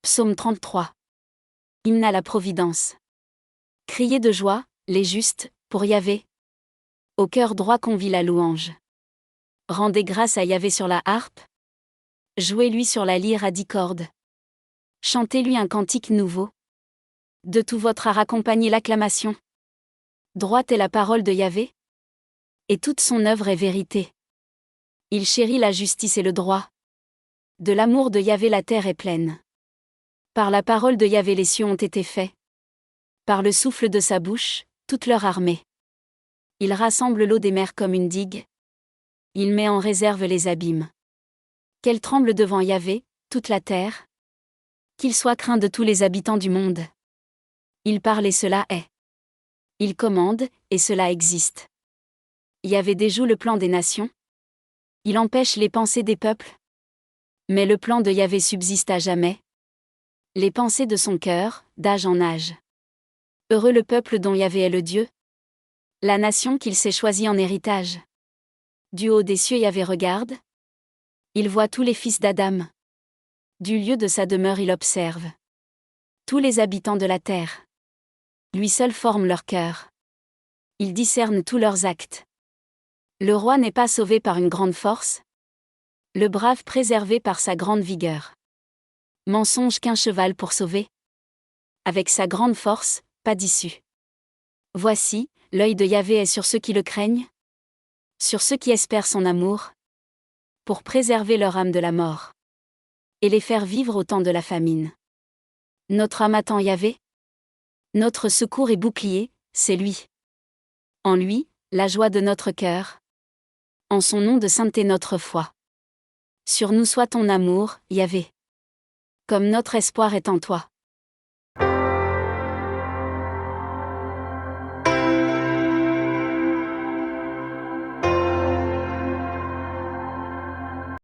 Psaume 33. Hymne à la Providence. Criez de joie, les justes, pour Yahvé. Au cœur droit qu'on vit la louange. Rendez grâce à Yahvé sur la harpe. Jouez-lui sur la lyre à 10 cordes. Chantez-lui un cantique nouveau. De tout votre art accompagnez l'acclamation. Droite est la parole de Yahvé. Et toute son œuvre est vérité. Il chérit la justice et le droit. De l'amour de Yahvé la terre est pleine. Par la parole de Yahvé les cieux ont été faits. Par le souffle de sa bouche, toute leur armée. Il rassemble l'eau des mers comme une digue. Il met en réserve les abîmes. Qu'elle tremble devant Yahvé, toute la terre. Qu'il soit craint de tous les habitants du monde. Il parle et cela est. Il commande, et cela existe. Yahvé déjoue le plan des nations. Il empêche les pensées des peuples. Mais le plan de Yahvé subsiste à jamais. Les pensées de son cœur, d'âge en âge. Heureux le peuple dont Yahvé est le Dieu. La nation qu'il s'est choisie en héritage. Du haut des cieux Yahvé regarde. Il voit tous les fils d'Adam. Du lieu de sa demeure il observe. Tous les habitants de la terre. Lui seul forme leur cœur. Il discerne tous leurs actes. Le roi n'est pas sauvé par une grande force. Le brave préservé par sa grande vigueur. Mensonge qu'un cheval pour sauver. Avec sa grande force, pas d'issue. Voici, l'œil de Yahvé est sur ceux qui le craignent. Sur ceux qui espèrent son amour. Pour préserver leur âme de la mort. Et les faire vivre au temps de la famine. Notre âme attend Yahvé. Notre secours et bouclier, c'est lui. En lui, la joie de notre cœur. En son nom de sainteté notre foi. Sur nous soit ton amour, Yahvé. Comme notre espoir est en toi.